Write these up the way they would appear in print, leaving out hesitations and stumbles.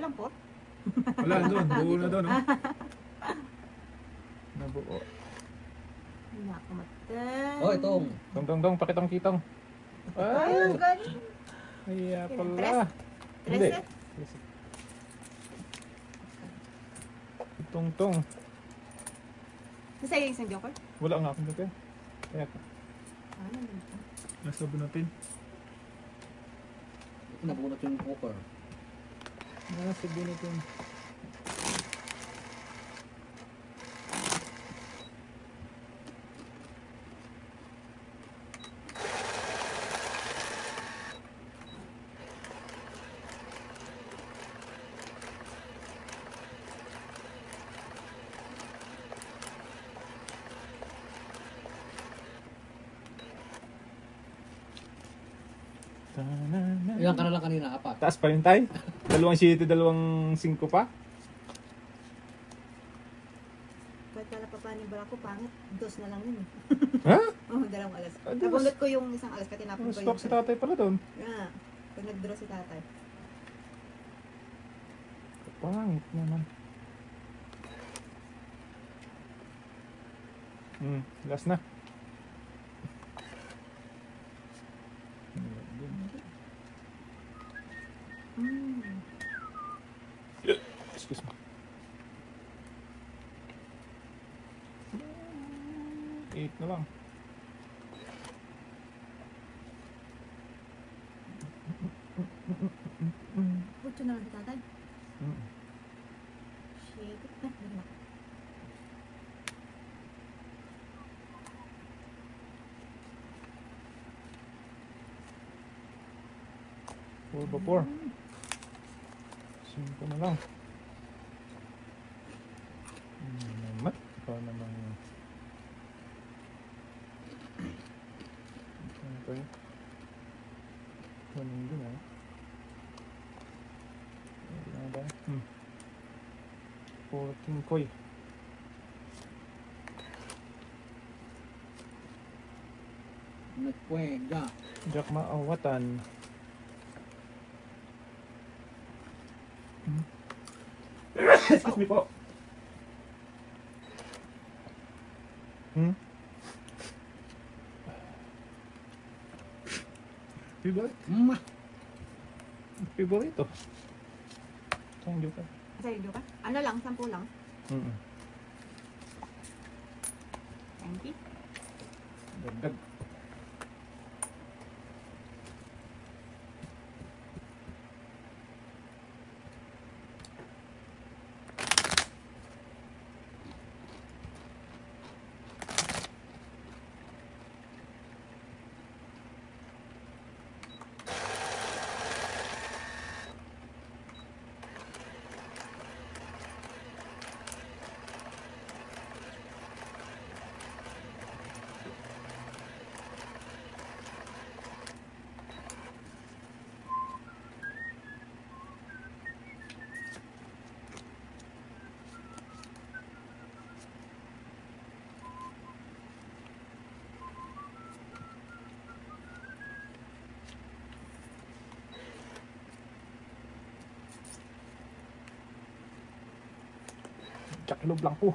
Walang pot? Wala doon, buo na doon. Oh. Nabuo. Nakamatay. Oh, itong. Dong, pakitang kitang. Ay, ang galing. Kaya pala. Hindi. Tong. Nasa yung isang joker? Wala nga akong joker. Kaya ka. Nandun pa. Nasa bunutin. Nabunot yung poker. Nasa bunutin. Ilang ka na lang kanina, apat. Taas pa rin tayo. 2 7, 2 5 pa. Kahit pala papanibara ko, pangit. 2 na lang yun. Ha? Oh, 2 alas. Ah, dos. Nabunot ko yung isang alas, kasi tinapon ko yung... Stock si tatay pala doon. Yeah. Pag nag-draw si tatay. Pangit naman. Last na. Excuse me. 8 na lang. Puto na lang si tatay. Shit. Dali. 4 ba 4? 5 na lang. Namat. Ikaw namang... Ano pa yun? Kunin din ah. Ano ba? 14 koy. Nagpwega. Jack maawatan. Excuse me po. Favorito. Itong joker. Sa'yo, joker? Ano lang? 10 lang? Thank you. Dagdag. Jack-Lo Blanco.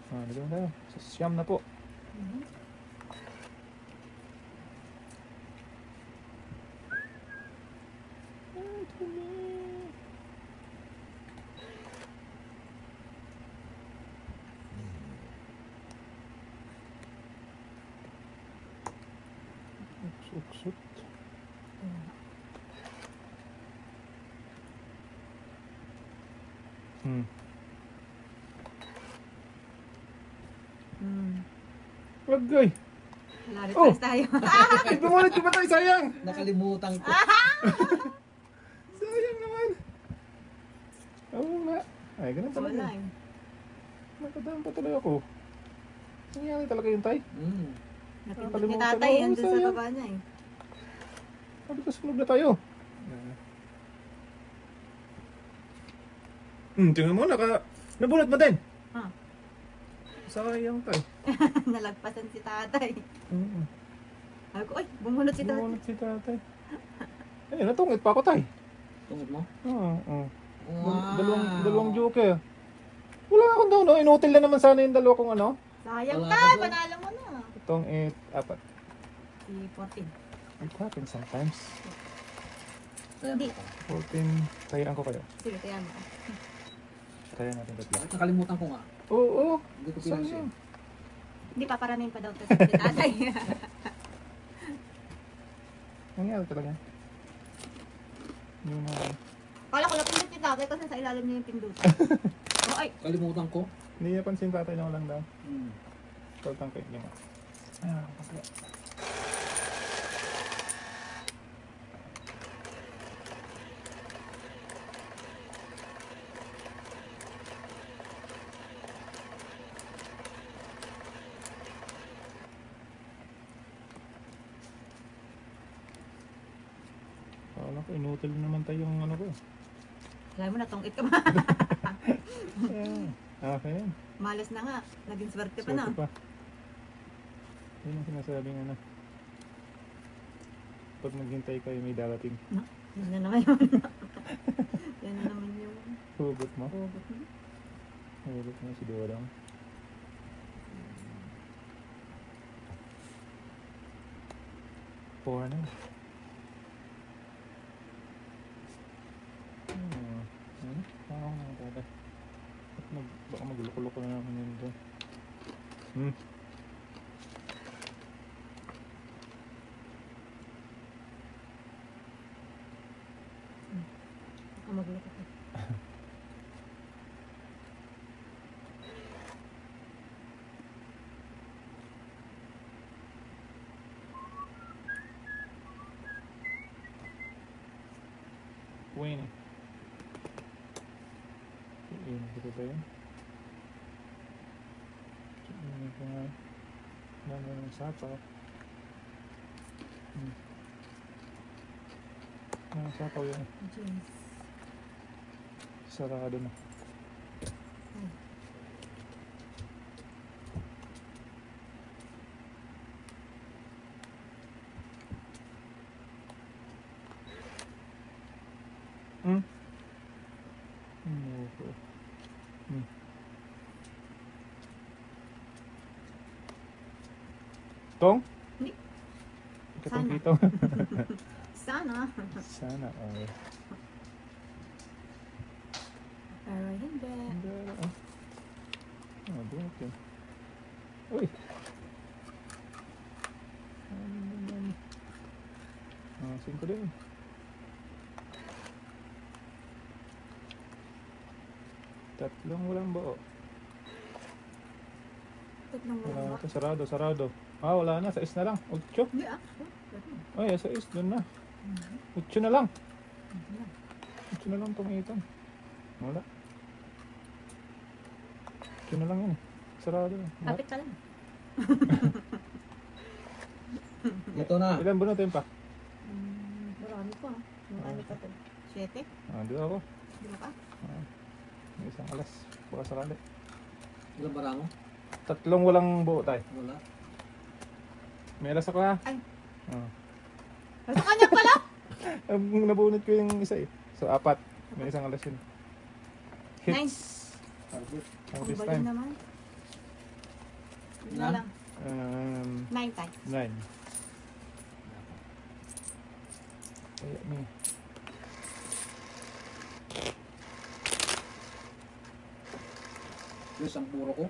Nagawin tayo. Sa siyam na po. Uksut. Wagay. Lari tayo. Bumunod ko ba tayo? Sayang! Nakalimutan ko. Sayang naman. Oo nga. Ay, ganun talaga. Wala eh. Nakadaan pa tuloy ako. Nangyari talaga yung tay. Napindot ni tatay. Andun sa baba niya eh. Sabi ko, sunog na tayo. Tingnan mo, nabunot mo din. Sayang tay. Nalagpasan si tatay. Sabi ko, ay, bumunot si tatay. Bumunot si tatay. Ay, natungit pa ako tay. Tungod mo? Oo, oo. Wow. Dalawang joker. Wala akong doon, no? Inutil na naman sana yung dalawa kong ano. Sayang Wala ka, ka doon. panalo mo na. Itong 4. Si 14. It happens sometimes. Kaya Hindi. 14, tayaan ko kayo. Sige, kaya mo. Tayaan natin tatlo. Bakit nakalimutan ko nga? Oo, Hindi ko sayang. pinansin. Hindi, paparanin pa daw to sa tatay. Nangyari talaga. Yung Kala ko napindot ni tatay kasi sa ilalim niya yung pindot. Oh, ay. Kalimutan ko. hindi napansin tatay na walang daw. Hmm. Kaltang kayo lima. Kasi. Kala ko, inutil naman tayo yung ano ko. Alam mo na, tungit ka ba? Okay. Malas na nga. Naging swerte pa na. Swerte pa. Yun ang sinasabing ano. Pag naghintay kayo may darating. No? Yan na naman yun. Yan na naman yung Hugot mo. hugot mo. Hugot mo si Dorang. Four na. Parang nga talaga. Baka magulo-kulo na naman yun doon. Baka magulo ka pa. Wayne. Ini kita tayo. Ini ko nga. Dami ng sapaw. Ang sapaw yun. Jeez. Sarado na. Tong? Hindi. Katong Sana. dito. Sana. Sana. Okay. Pero hindi. Broken. Uy. Singko din. Tatlong walang bao. Tatlong Wala wala na ba? to. Sarado. Wala na. 6 na lang. 8. Hindi ah. Ay, 6. Doon na. 8 na lang. 8 na lang itong itan. Wala. 8 na lang yun. Sarado. Kapit ka lang. Ito na. Ilan bunutin pa? Marami pa. Mga ano pa to? 7? Doon ako. Di ba ka? May isang alas. Baka sarali. Ilang barango? Tatlong walang buo tayo. Wala. May alas ako ha. Ay. Oh. Sa kanya pala? Nabunot ko yung isa eh. So 4. May isang alas yun. Hits. Nice. Harvest Ang time. balik naman. Yun na Na? lang. 9 times. 9. Kaya may. Yes, ang puro ko.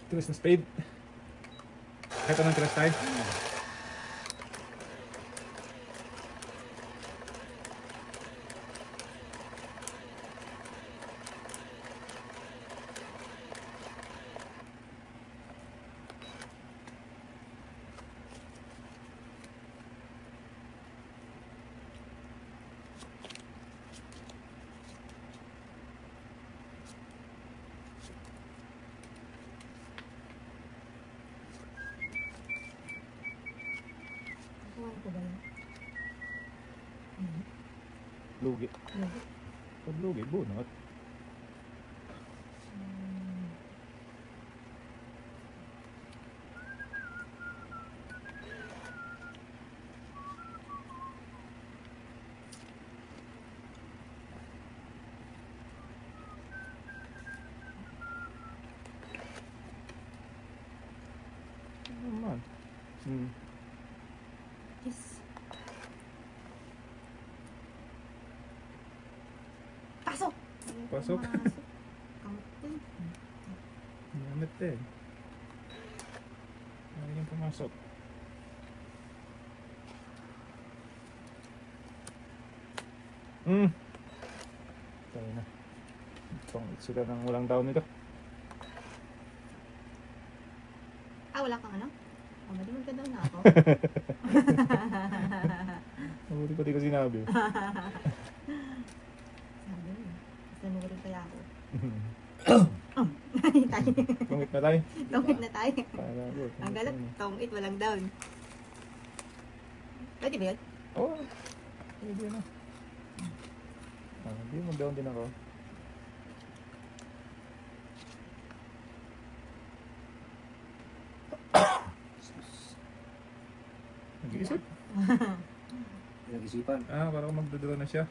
Tres na spade. Kahit anong tres tayo. Kuha ko ba yun? Lugi. Lugi. Pag lugi, bunot. Hmm. Yes. Pasok! Pasok. Kamutin. Namit eh. Ano yung pumasok? Tayo na. Itong sila ng walang down nito. Wala kang ano? Malimod ka daw na ako. Nahuli ko di ko sinabi. Sabi mo. Sanurin kaya ako. Tungit na tayo. Tungit na tayo. Para ko. Ang galat, tungit, walang down. Pwede ba yun? Oo. Pwede na. Hindi, mag-down din ako. Nag-iisip? Pinag-isipan. Parang magdodraw na siya.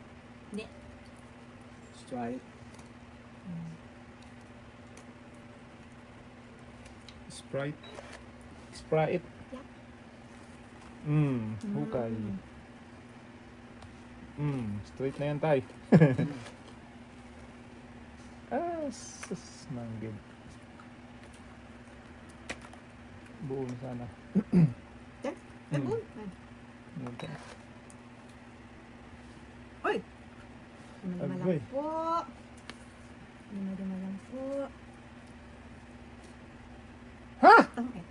Hindi. Let's try it. Sprite. Sprite. Hukay. Straight na yan tay. Sus, manggid. Buo na sana. Nagul. Ito. Uy! Lima-lima Agoy. lang po. Lima-lima lang po. Ha? Tungit.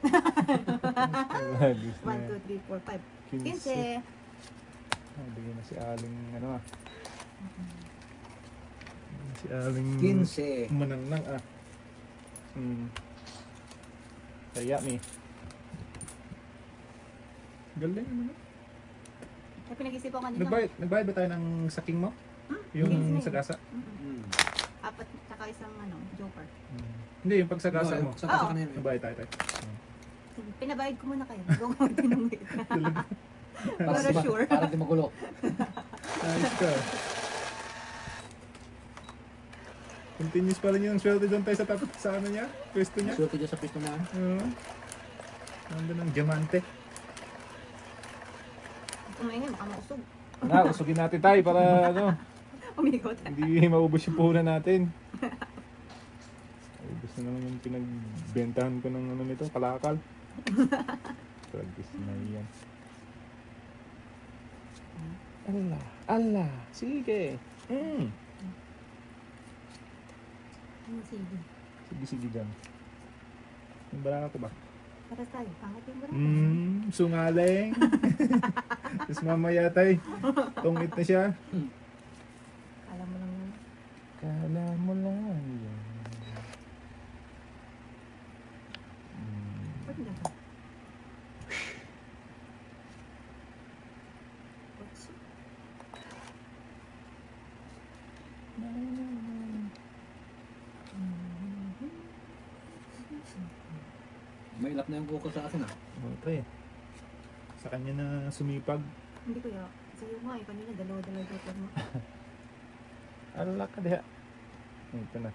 Lagis 1, na yan. 2, 3, 4, 5. 15. Bigyan na si Aling ano Si Aling 15. mananang Kaya mi. Galing naman. Kaya pinag-isip ko kanina. Nagbayad ba tayo ng saking mo? Yung Yes, sagasa? Apat, tsaka isang joker. Hindi, yung pagsagasa mo. Sa kanina yun. Nagbayad tayo. Pinabayad ko muna kayo. Huwag ko tinungit. Para sure. Para di magulo. Ayos ka. Continuous pa rin yung swerte doon tayo sa ano niya? Pwesto niya? Swerte dyan sa pisto na yan. Nandun ng diamante. Kumaingay, makamausog. Usugin natin tayo para Umigot. hindi maubos yung puhunan natin. Ubus na naman yung pinagbentahan ko ng nito, kalakal. Tragis na yan. Allah, sige. Sige. Sige dyan. Yung baraka ko ba? Para tayo, pangat yung barang. Sungaling. Tapos mamaya tayo, tungit na siya. Alam mo lang yun. Kala mo lang yan. Pwede na ba? Kotse. May ilap na yung kuko sa akin Okay. Sa kanya na sumipag. Hindi ko ya. Sa'yo nga eh, kanina dalawa-dalawa joker mo. Allah ka diha. Ito na.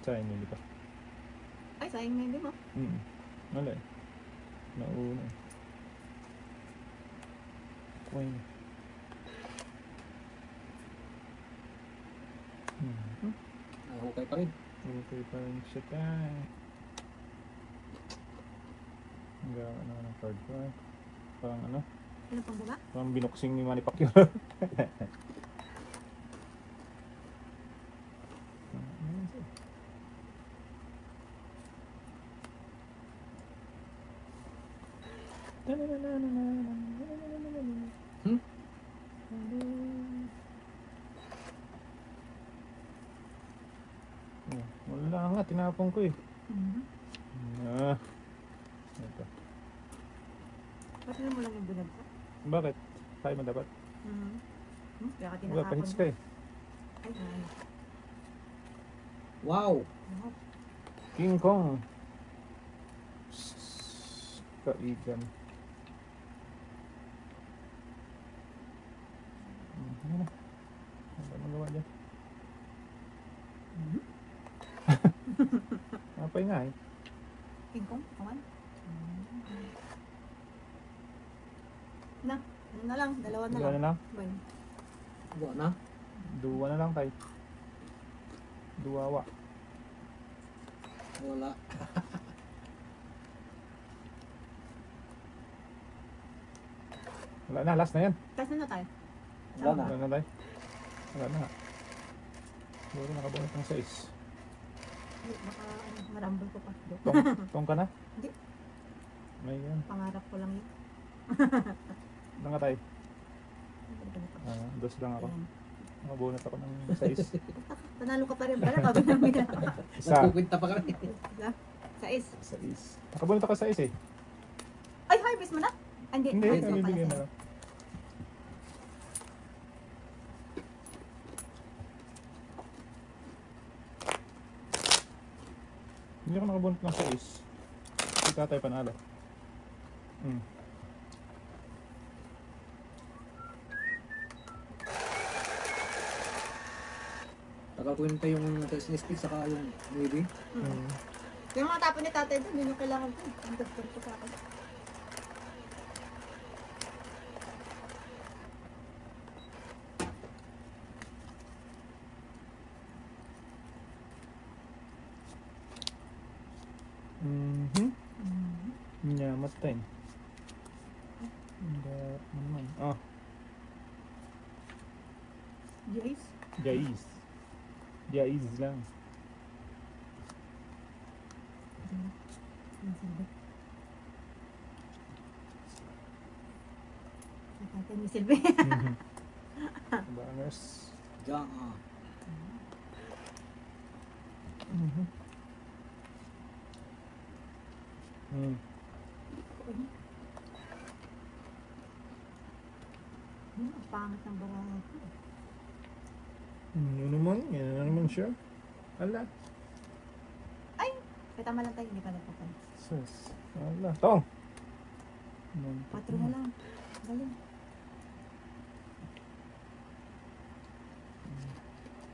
Sayang yun dito. Ay, sayang na hindi mo. Wala eh. Nauna eh. Coin. Hukay pa rin. Okay pa rin siya tayo. Ang gawa na ng card ko eh. Parang ano? Ano pang baba? Parang binuksing ni Manny Pacquiao. Wala nga, tinapong ko eh. Ito. Ba't mo lang yung bunag ko? Bakit? Tayo mo dapat? Kaya ka Wala, tinatapon. pahits ka eh. Ay, ano. Wow! King Kong. Kaigan. Ano na? Ano ba magawa dyan? Mapay nga eh. Pingkong? Kawan? Na. Ano na lang? Dalawa na Dua lang. na lang. Bueno. Buwa na. Dua na lang tayo. Duwawa. Wala. Wala na, last na yan. Kasi na tayo. Wala na. Wala na tayo. Wala na nga. Siguro nakabunot ng 6. Baka marambol ko pa. Tong ka na? Hindi. May yan. Pangarap ko lang yun. Lang ka tayo. Dos lang ako. Ayan. Nakabunot ako ng 6. Panalo ka pa rin pala. Kabi namin na. Isa. Nagkukwinta pa kami. Sais. 6. Nakabunot ako 6 eh. Ay, harvest mo na? Ah, hindi. Hindi, Harvest mo pala nabibigyan na sa'yo. lang. Hindi ako nakabunot ng 6. Hindi ka tayo panalo. Tagal ko yun pa yung stick saka yung navy. Yung mga tapon ni tatay doon, yun yung kailangan ko. Ang doktor ko sa akin. Nyamat tayo. Hindi naman. Oh, Jace? Jais. Jais lang. Ang silbi. Sa tatay may silbi. Bangers. Diyan. Ang pangit ng barangay ko. Yun naman. Yan na naman siya. Ala. Ay! May tama lang tayo, hindi pa nagpapan. Sus. Ala. Tong. 4 na lang. Galing.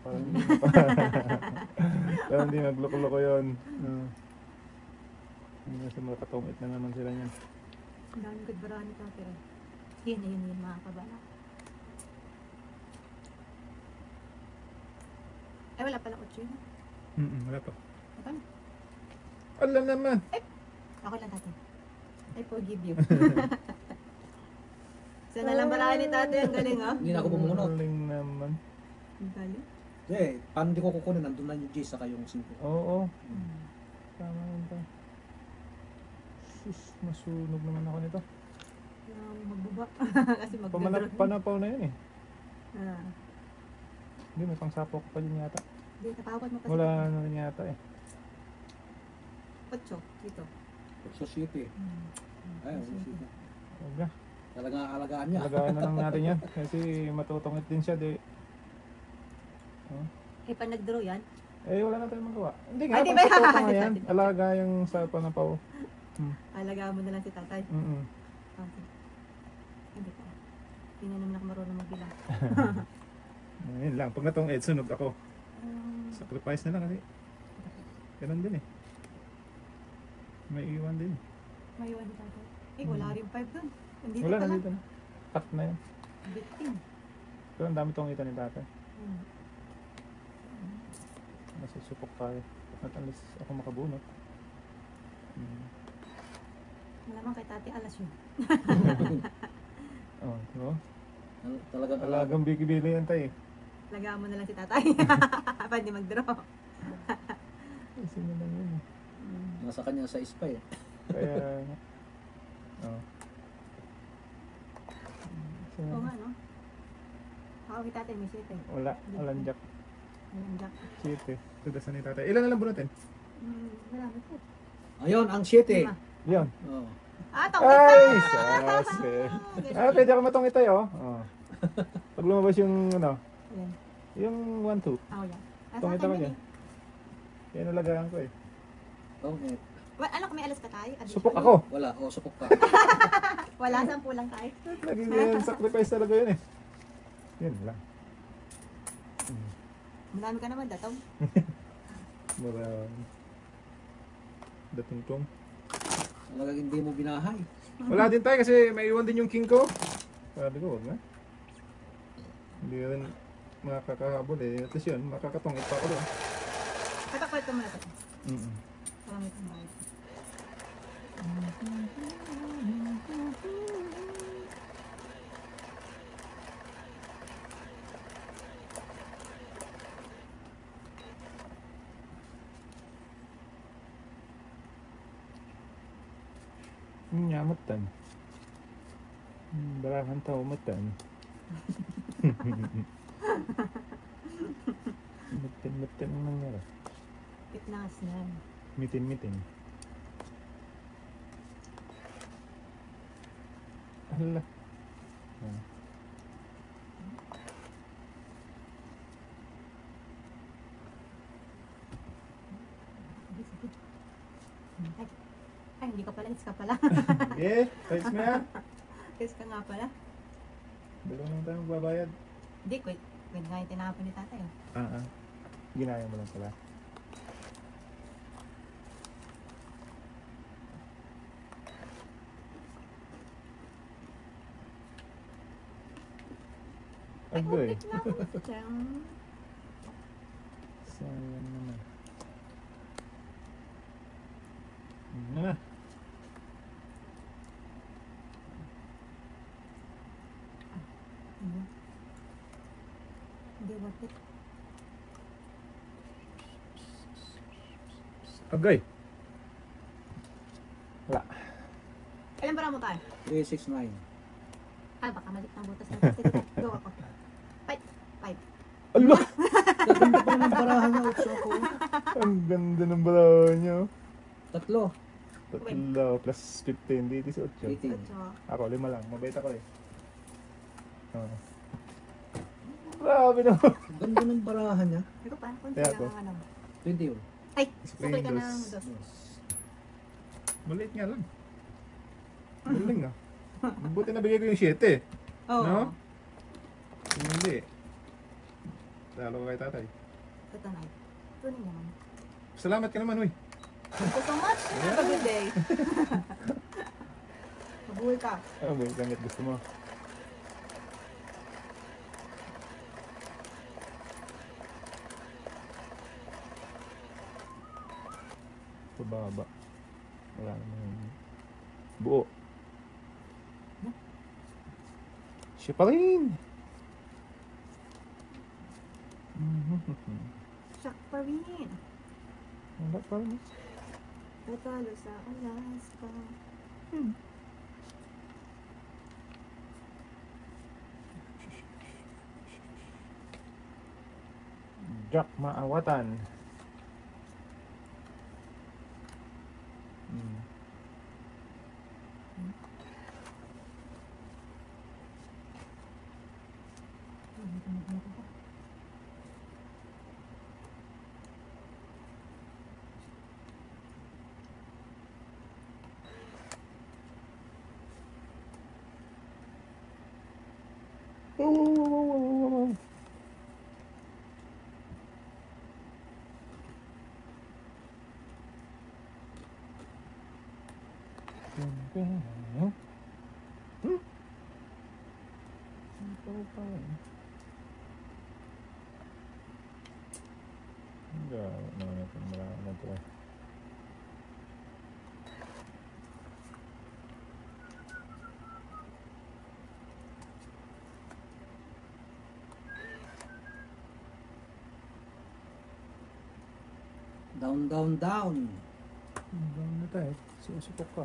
Parang hindi parang hindi nagloko-loko yun. Kasi makatungit na naman sila niyan. Ang daming good barangay ko. Pero yun mga kabala. Ay, wala palang 8 yun. Wala pa. Ano? Ala naman. Ako lang tatay. I forgive you. Isa na lang barangay ni tatay. Ang galing ah. Hindi na ako bumunot. Galing naman. Ang galing. Eh, paano di ko kukunin? Nandun na yung J saka yung 5. Oo. Tama yun pa. Sus, masunog naman ako nito. Kailangan mo magbuba. Kasi Panapaw na yun eh. Ah. Hindi, may pangsapok pa din yata. Hindi, natawad mo pa Wala na rin yata eh. 8 dito. So city. Ay, wala city. Huwag na. Talaga alagaan niya. Alagaan na lang natin yan. Kasi matutungit din siya. Di. Eh, pa nag-draw yan? Eh, wala na tayong magawa. Hindi nga, Ay, di ba? pangsapok nga yan. Alaga yung sa panapaw. Alagaan mo na lang si tatay. Okay. Hindi pa. Hindi na naman ako marunong magbilang. Ayun lang. Pag natong Ed, sunog ako. Sacrifice na lang kasi. Ganun din eh. May iwan din. May iwan si tatay. Eh, wala rin 5 dun. Nandito Wala, pa lang. nandito na. Cut na yun. Victim. Pero ang dami tong ito ni tatay. Nasusupok tayo. At alis ako makabunot. Malamang kay tatay alas yun. Oh, diba? Talagang Alagang bikibili yan tayo eh. Alagaan mo na lang si tatay. Pwede mag-draw. Kasi na lang yun eh. nasa kanya sa ispa eh. Kaya, oh. Oo nga, no? Ako kay tatay may 7. Wala, walang jack. Walang jack. 7. Tudasan ni tatay. Ilan na lang bunutin? Marami po. Ayun, ang 7. 5. Yan. Oh. Ah, tawag Ay, ka! sase. Pwede ako matungit tayo. Oh. Pag lumabas yung, ano, Ayan. yung 1-2. Ako yan. Tungit ako yan. Yan nalagaan ko eh. Tongit. Ano kung may alas pa tayo? Supok ako. Wala, supok pa. Wala, 10 lang tayo. Naging yan, sacrifice talaga yun eh. Yun lang. Marami ka naman, datong. Marami. Dating tong. Talagang hindi mo binahay. Wala din tayo kasi may iwan din yung king ko. Sabi ko, wag na. Hindi rin makakahabol eh. At least yun, makakatungit pa ako doon. Katakot ka muna ito. Mm-mm. Parang may tambay. Nyamatan. Barahan tao matan. Matan ang nangyari. Pitnas na. Mitin. Hala. Ah. Sige, sige. Ay, hindi ka pala. Hits ka pala. Eh, tights mo yan. Hits ka nga pala. Dalawa naman tayo magbabayad. Hindi, wait. Wait nga yung tinapon ni tatay. Oh. Ginaya mo lang pala. Ay, Agoy. upit lang. Tiyang. Sayang naman. Ano na? Hindi, worth it. Agay. Wala. Ilan para mo tayo? 369. Ah, baka malit ng butas na. Sige, go ako. 5. Allah! Gaganda pa ng barahan niya, utso ko. Ang ganda ng balawan niyo. Tatlo. Tatlo plus 15, di 18. 18. Ako, 5 lang. Mabait ako eh. Oh. Grabe naman. Ganda ng barahan niya. Ito pa, kung Kaya sila ako. ang ano. 20 yun. Ay, sukli ka ng Windows. dos. Maliit nga lang. Galing ah. Buti nabigay ko yung 7 eh. Oo. No? Kung hindi. Talo ka kay tatay. Ito na. Tunin naman. Salamat ka naman, uy. Thank you so much. Have a good day. Mabuhay ka. Ah, may langit gusto mo. Pababa. Wala naman. Buo. Siya pa rin. Shock pa rin. Wala pa rin. Natalo sa Alaska. Jack Maawatan. Oh. Down, down, down. Down na tayo. Susupok ka.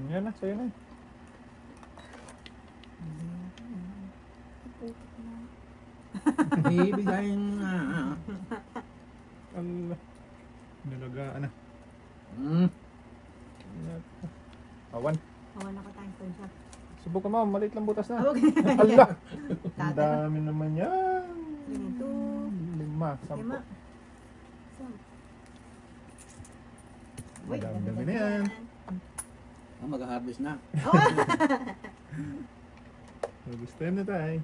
Yan na, sa'yo na. Ibigayin na. Allah. Nalagaan na. Awan. Awan ako tayong phone shop. Subukan mo, maliit lang butas na. Okay. Allah! Ang dami naman yan. Ganito. 5, 10. 5. Madami-dami na yan. Mag-harvest na. Harvest time na tayo.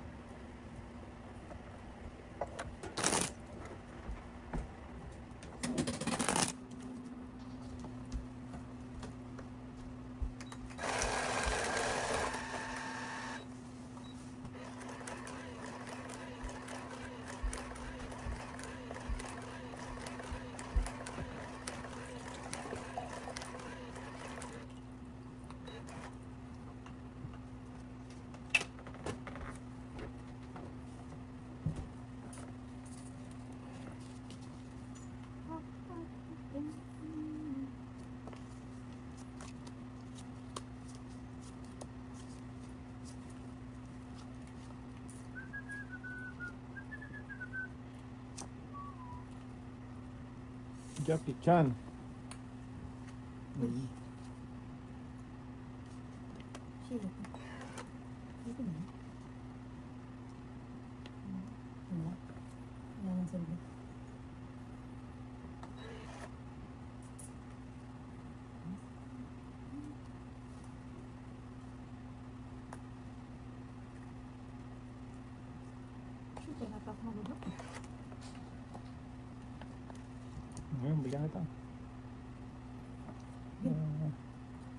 Jackie Chan. Shit. Ito na. Wala. Wala nang salba. Shit, wala pa ako magulo. Ngayon, bigyan kita.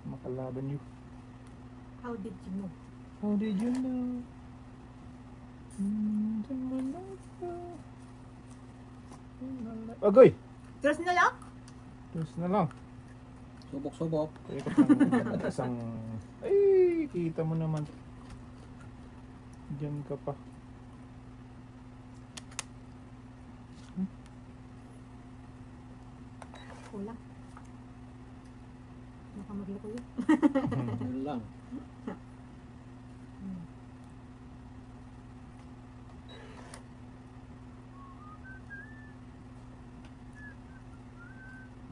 Makalaban you. How did you know? How did you know? Agoy! Trust na lang? Terus na lang. Subok-subok. Ikot ng isang... Ay, kita mo naman. Diyan ka pa. Kulang. Baka magloko yun. Yun lang.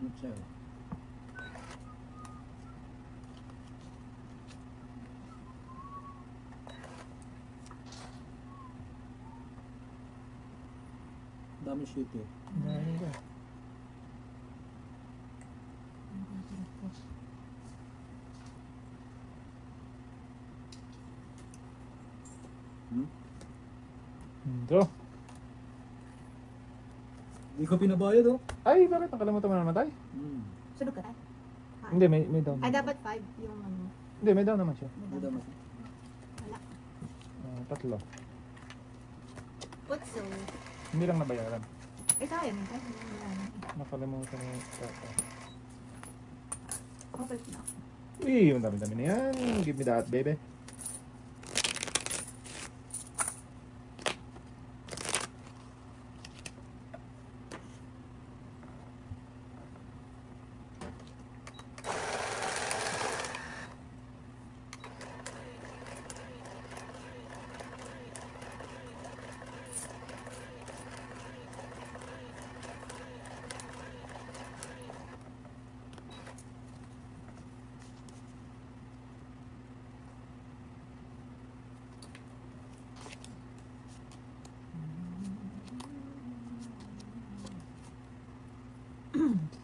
Ano sa'yo? Dami shit eh. Ngayon ka. Ito. Hindi ko pinabayad oh. Ay, bakit? Nakalimutan mo na namatay? Sunog ka tayo? Hindi, may down. Ay, dapat 5 yung ano. Hindi, may down naman siya. Hindi daw mas. Wala. Tatlo. What's so? Hindi lang nabayaran. Eh, sayang yun. Nakalimutan mo yung tata. Okay na. Uy, yung dami-dami na yan. Give me that, baby.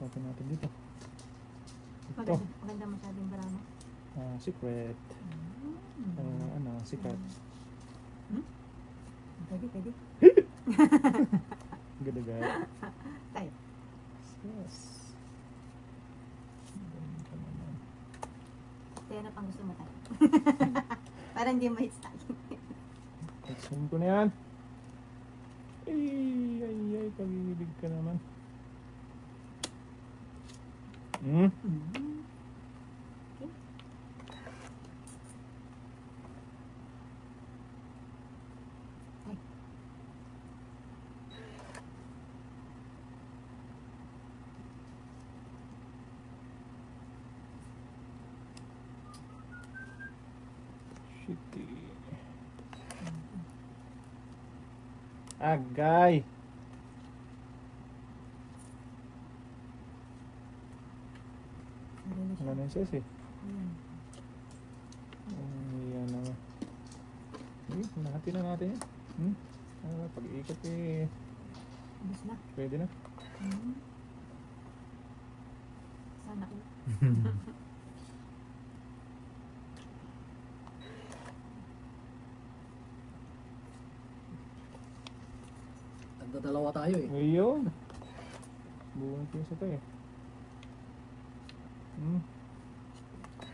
Stopin natin dito. Ito. Maganda masyadong barama. Secret. Secret. Pwede. Gada-gada. Tayo. Yes. Kaya na pang gusto mo tayo. Para hindi ma-hit tayo. Explain ko na yan. Ay, pag-ibig ka naman. Okay. Shitty. Agay. Wala na yung ses eh. Yan naman. Nahatin na natin yan. Pag-iikot eh. Ubus na. Pwede na. Sana ko. Dadalawa tayo eh. Ayun. Buong piso to eh.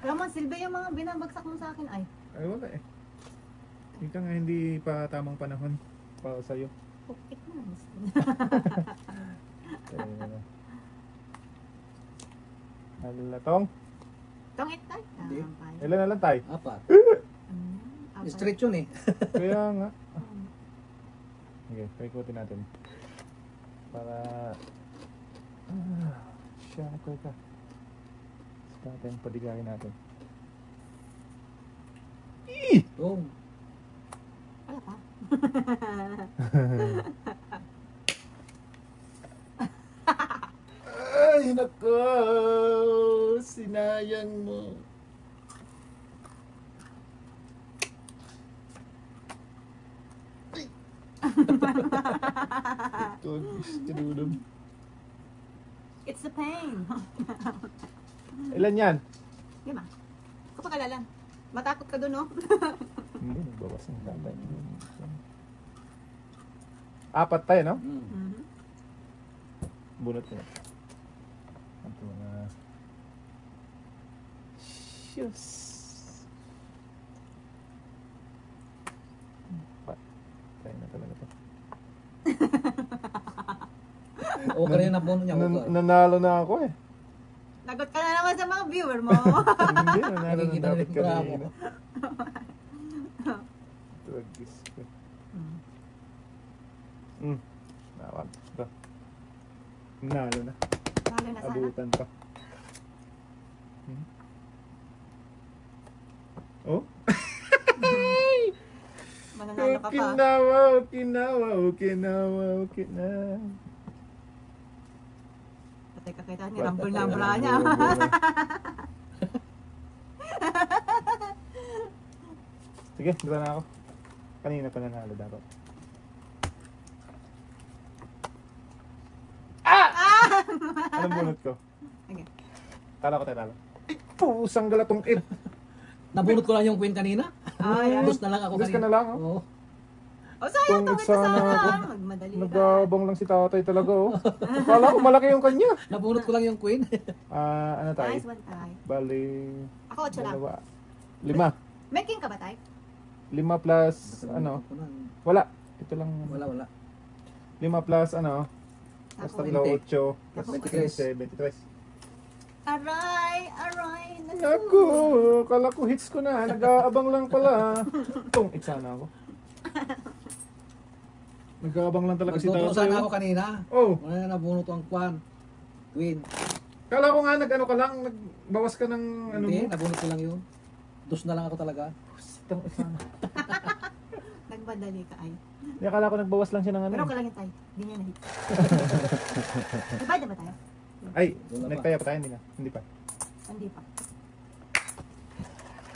Alam mo, Silvia, yung mga binabagsak mo sa akin ay. Ay wala eh. Ika nga hindi pa tamang panahon para sa'yo. Pukit na. Halatong. Tongit tayo. Hindi. Ilan na lang tayo? 4. Straight yun eh. Kaya nga. Okay, paikutin natin. Para... siya, ka. Sa natin, padigagin natin. Oh. Wala pa. Ay, nako! Sinayang mo. Ito, tinulog. It's the pain. Ilan yan? Lima. Kapag lang. Matakot ka dun, no? Hindi, nagbawas ng tatay. 4 tayo, no? Mhm. Bunot ko na. Ito na. Shush. Tayo na talaga to. O kanina na puno niya. Nanalo na ako eh. Lagot ka na naman sa mga viewer mo. Hindi, nanalo na Nakikita dapat rin bravo. kanina. Tugis ko. Nawag. Ito. Nanalo na. Lalo na sana. Abutan pa. Oh? Mananalo ka pa. Okinawa, Okinawa, Okinawa, Okinawa. Patay ka kita ni Rambol-Rambol niya. Sige, dito na ako. Kanina pa nanalo dapat. Anong bunot ko? Okay. Talo ko tayo talo. Ay, pusang galatong it. Nabunot ko lang yung queen kanina. Ay, Bus na lang ako Bus ka na lang, oh. Oo. O, sayang Tungit tungit ka sana ako. sana. Magmadali ka. Nagabang lang si tatay talaga, oh. Kala ko malaki yung kanya. Nabunot ko lang yung queen. Ano tayo? Nice one, Tay. Bali, Ako, 8 lang. 5. May king ka ba, Tay? 5 plus, ano? Wala. Ito lang. Wala. 5 plus, ano? Plus Ako, 3, 8. Plus 23. 73. Aray! Naku, kala ko hits ko na. Nag-aabang lang pala. Tungit sana ako. Nag-aabang lang talaga si Magtuturo tatay. sana oh. ako kanina. Oh, Wala na nabunot ang queen. kala ko nga nag-ano ka lang, nagbawas ka ng ano Hindi, mo. nabunot ko lang yun. Dus na lang ako talaga. Tungit sana. Nagmadali ka, ay. Hindi, akala ko nagbawas lang siya ng ano. Pero ka lang yung Tay. Hindi niya na-hit. Diba, diba tayo? Ay, Wala pa. nagtaya pa tayo, hindi na. Hindi pa. Hindi pa.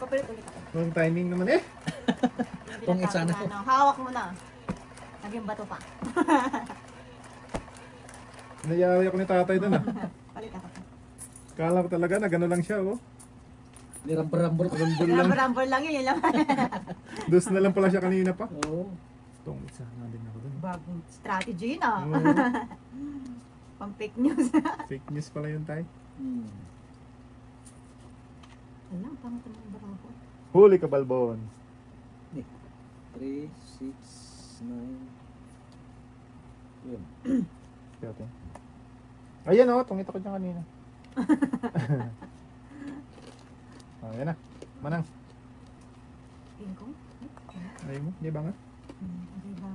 Papalit ulit ako. Wrong timing naman eh. Tungit sana. Hawak mo na. Naging bato pa. Nayari ako ni tatay doon ah. Palit ako. Kala ko talaga na gano'n lang siya oh. Nirambol-rambol ko. Rambol lang yun lang. Dos na lang pala siya kanina pa. Oo. Tungit sana din ako doon. Bagong strategy yun, ah. Oo. Pang fake news. Fake news pala yun tayo. Alam, pangit ang mga barang ko. Huli ka, Balbon. 3, 6, 9. Yun. Kaya ayan oh, tungit ako dyan kanina. Oh, yan na. Manang. Tingin ko. Ayun mo, di ba nga? Hindi ba?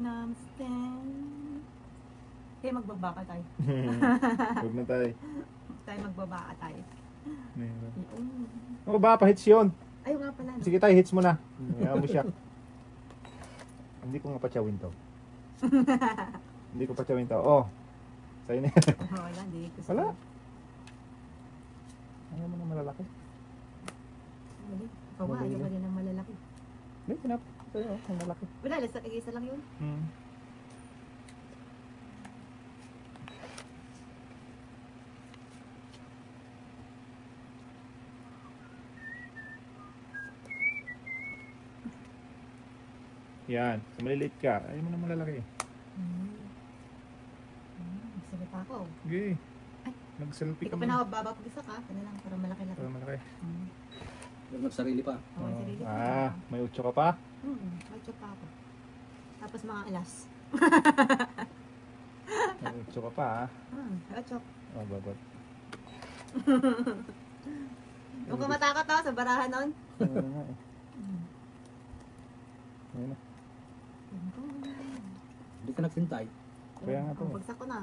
Vietnam stand. Kaya magbabaka tayo. Huwag na tayo. Tayo magbabaka tayo. Mayroon. Yun. Ako ba, pa-hits yun. Ay, nga pala. No? Sige tayo, hits mo na. Hayaan mo siya. Hindi ko nga patsawin to. Hindi ko patsawin to. Oh. Sa'yo na yan. Oh, wala, hindi ko Wala. Ayaw mo na malalaki. Mali. Ikaw nga, ayaw mo rin ng malalaki. Hindi, pinap. Sa'yo, ang malaki. Wala, isa lang yun. Yan. Sa maliliit ka. Ayaw mo na malalaki. Sige pa ako. Okay. Ay. Mag-selfie Hindi ka ko muna. pinababa pag isa ka. Kaya lang, para malaki-laki. Para malaki. Yung nagsarili pa. Oo, Oh. sarili ko. May 8 ka pa? May chop pa ako. Tapos mga alas. May 8 ka pa ha? May chop. Oh, babot. Huwag ka matakot ha, sa barahan nun. Ayun na nga eh. Ayun na. Hindi ka nagtintay. Kaya nga to. Bagsak ko na.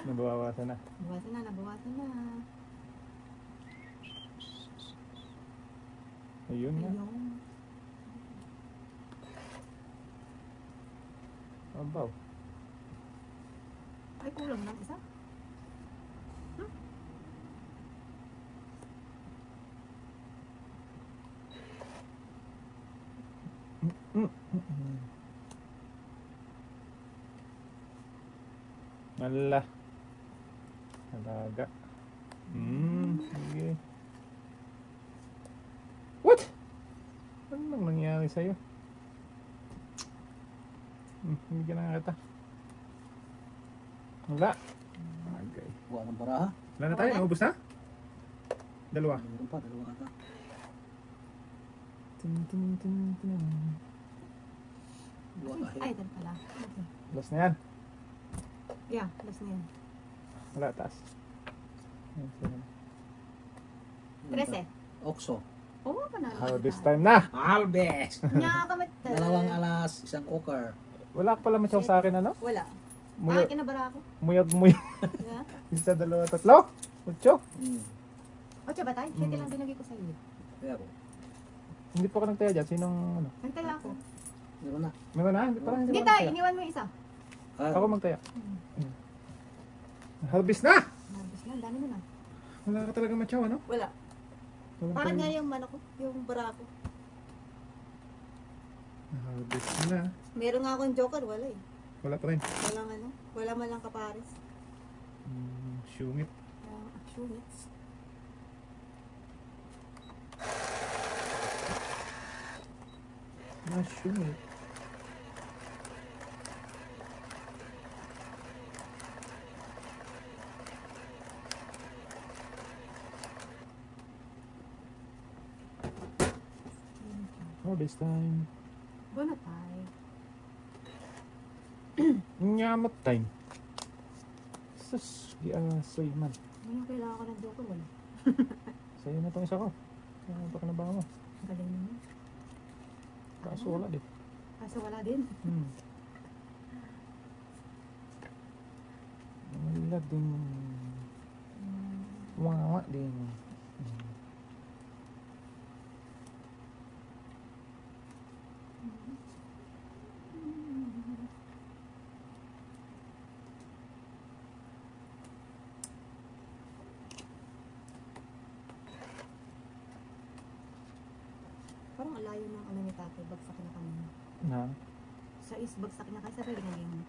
Nabawasan na. Nabawasan na, nabawasan na. Ayun nga. Ayun. Abaw. Ay, kulang lang isa. Ala. Alaga. Sige. What? Ano nang nangyari sa'yo? Hindi ka na kita. Wala. Okay. Buwan ng baraha. Wala na tayo? Naubos na? Dalawa. Meron pa, dalawa ata. Buwan kahit. Ay, dal pala. Okay. Last na yan. Yeah, last na yan. Wala, taas. Ayan, sige. 13. Okso. Oo, panalo. Harvest time na! Harvest! Nya kamit. Dalawang alas, isang okar. Wala ka pala matyaw sa akin, ano? Wala. Muyag, Kinabara ako. muyag. Yeah. Isa, dalawa, tatlo. 8. O, tsaba tayo. 7 lang binagay ko sa iyo. Kaya po. Hindi pa ka nagtaya dyan. Sinong, ano? Nagtaya ako. Meron na. Meron na? Hindi pa rin. Sige tayo, iniwan mo yung isa. Ako magtaya. Harvest na! Harvest na, dami mo na. Wala ka talaga matyaw, ano? Wala. Wala Bakit pa nga rin. yung mana ko? Yung bara ko. Harvest na. Meron nga akong joker, wala eh. Wala pa rin. Walang ano. Wala man lang kapares. Sungit. Units. Sungit. Harvest time. Bonatay. Nyamat time. Sus, giasoy man. Ngayon kailangan ko ng joker, wala. Sa'yo na itong isa ko. Ano pa ka na ba mo? Galing naman. Kaso wala din. Kaso wala din. Wala din. Wawa din. Parang alayo ng ano ni tatay, bagsak na kami. Na? Sa is, bagsak niya kasi sabi naging.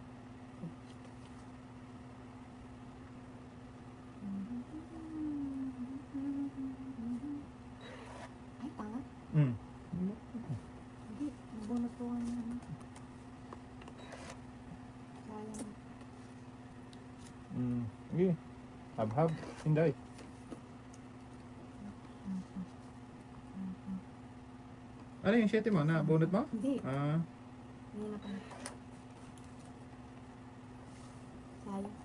Ay, tanga. Hindi, nabunot ko ang ano. Sayang. Sige. Hab-hab. Hinday. Ano yung 7 mo? Na bunot mo? Hindi, Ah, hindi na pa. Sayang.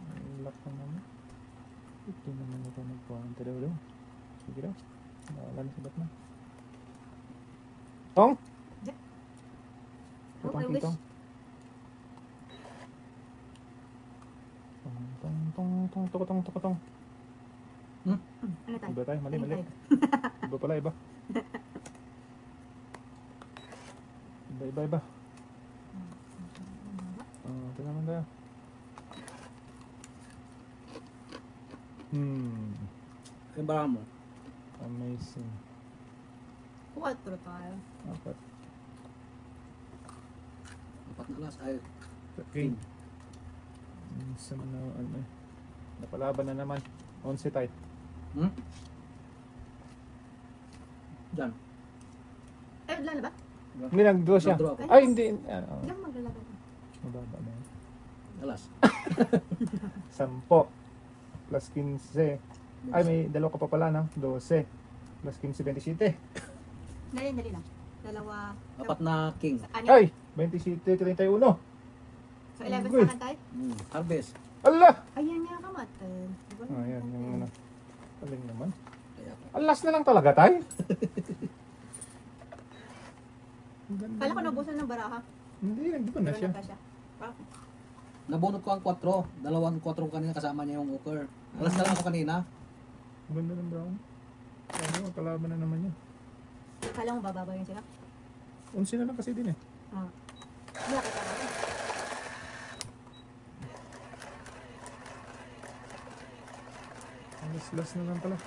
ang lak na naman. Ito naman ito nagpuwanta daw daw. Sige daw. Wala na sa Batman. Tong? Yeah. Tutong I wish. kitong. Tong. Ano tayo? Iba tayo, mali. Ano tayo? Iba pala, iba. Iba. Ito naman tayo. Yung baraha mo. Amazing. 4 tayo. Apat. 4 na alas. Ay, Okay. Sa mga ano eh. Napalaban na naman. 11 tayo. Diyan. Eh, wala na ba? Hindi, nag-draw siya. Nag-draw ako. Ay, hindi. Diyan maglalagay ko. Mababa na yun. Alas. 10 plus 15. Ay, may dalawa ka pa pala, no? 12 plus 15, 27. Dali lang. Dalawa. Apat na king. Ano? Ay, 27, 31. So, 11 Good. sa tayo? Harvest. Allah! Ayan nga kamatay. Diba? Ayan, yung ano. Aling naman. Kaya pa. Alas na lang talaga tayo. Kala ko nabusan ng baraha. Hindi, nandito na siya. Siya. Wow. Nabunot ko ang 4. Dalawang 4 kanina kasama niya yung Uker. Alas na lang ako kanina. Ang ganda ng brown. Ano, kalaban na naman yun. Kala mo bababa yun sila? 11 na lang kasi din eh. Ah. Wala ka talaga. Alas na lang pala.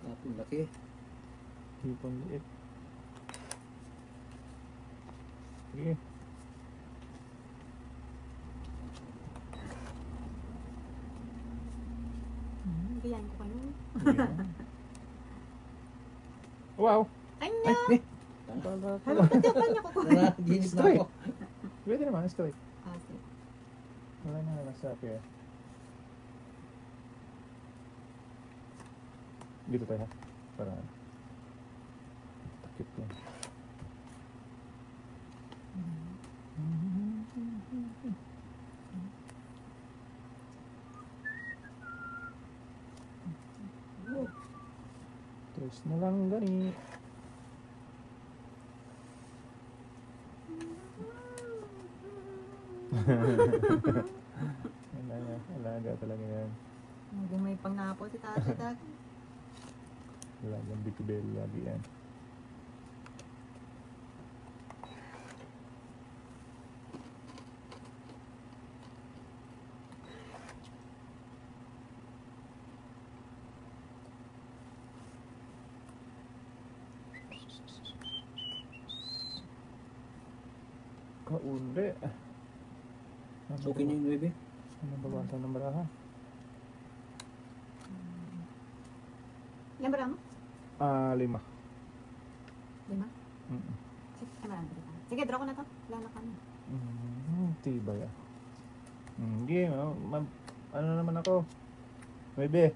Tapos laki. Hipon liit. Sige. Gayan ko kayo. Wow! Ay, Ay, na! eh. Halos pati ang kanya ko. Naraginis na ako. Pwede naman, straight. Ah, sige. Wala na nasa pier. Dito tayo ha. Para takip yan. Tres na lang gani. Alaga talaga yan. Hanggang may pangnapo si tatay dati. Alagang bitibel lagi yan. Kauli. Okay niyo yung 9. Ano bawasan ng baraha? Ilan ba mo? 5. 5? Mm. Sige, marami pa. Sige, draw ko na to. Wala na kami. Tibay ah. Hindi, ano naman ako? 9. Maybe?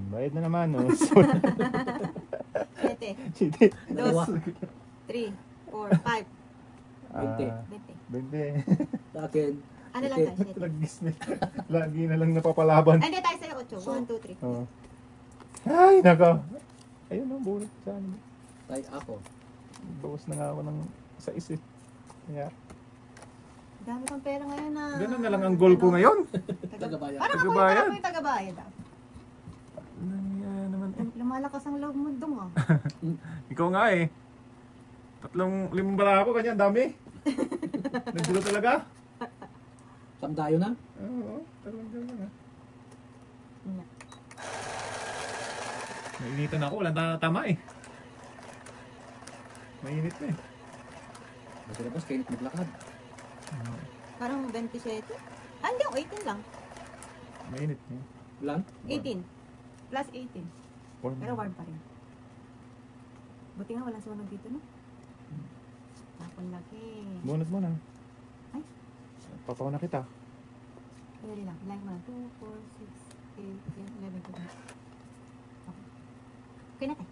Bayad na naman. No? 7, Sige. 2, 3, 4, 5, 20. 20. Sa akin. Ano lang tayo? 7. Lagis na. Lagi na lang napapalaban. Ay, hindi tayo sa'yo 8. 1, 2, 3. Oo. Ay, nako. Ayun na, bulat sa ano. Tay ako. Bawas na nga ako ng 6 eh. Kaya, Dami kang pera ngayon na. ganun na lang ang goal ko ngayon. Tagabayan. Parang ako Tagabayad. yung tagabayad. Ano naman eh. Lumalakas ang loob mo dong ah. Ikaw nga eh. 5 bala ako, kanya, ang dami. Nagdulo talaga. Samdayo na. Oo, talagang lang ah. Nga. Nainitan ako, walang tama eh. Mainit na eh. Kasi labas, kainit maglakad. Parang 27. Ah, hindi, 18 lang. Mainit eh. Ilan? 18. Plus 18. Warm. Pero warm pa rin. Buti nga walang sunog dito, no? Tapon laki. Bunot mo na. Ay. Papaw na kita. Dali lang. Like mo lang. 2, 4, 6, 8, 10, 11, 12. Okay. Okay na tayo.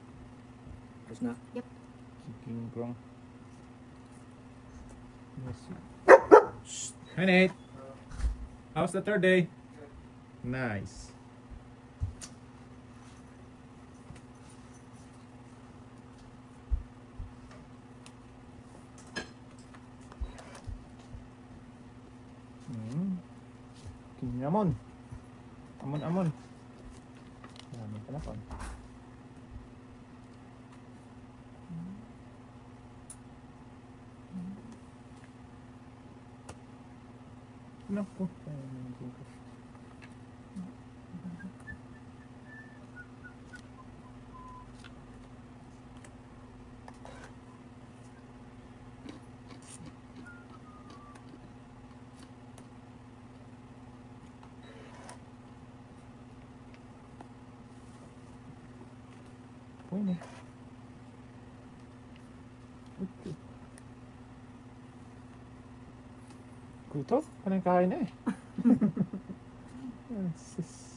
Tapos na. King Krong. Yes. Hi Nate. How's the third day? Nice. Kinyamon. Amon. Maraming palakon. Naku. yun eh. Okay. Guto? Ano yung kain na eh? Sis.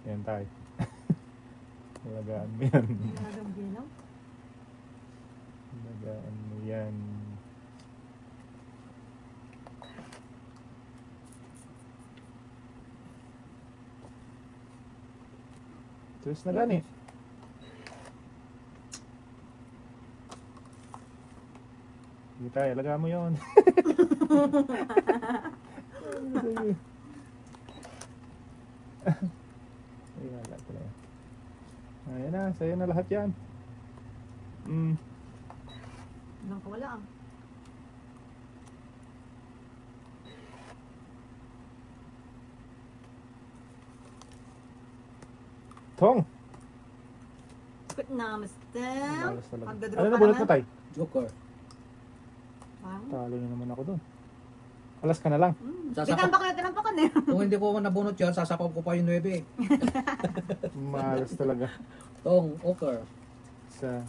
Yan tayo. Alagaan mo yan. Talagang bilang. Alagaan mo yan. Terus na gani. Hindi tayo, alagaan mo yun. Ay, wala pala yan. Ayan na, sa'yo na lahat yan. Ilang kawala ang. Tong! Good na, Mr. Malas talaga. Magdadraw Ano ka na bunot mo naman. tay? Joker. Wow. Talo na naman ako dun. Alas ka na lang. Sasakop. Tinampakan eh. Kung hindi ko nabunot yan, sasakop ko pa yung 9. Malas talaga. Tong, Oker. Sa...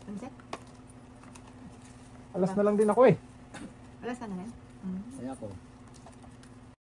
Sunset? Alas na lang din ako eh. Alas ka na rin? Kaya ko.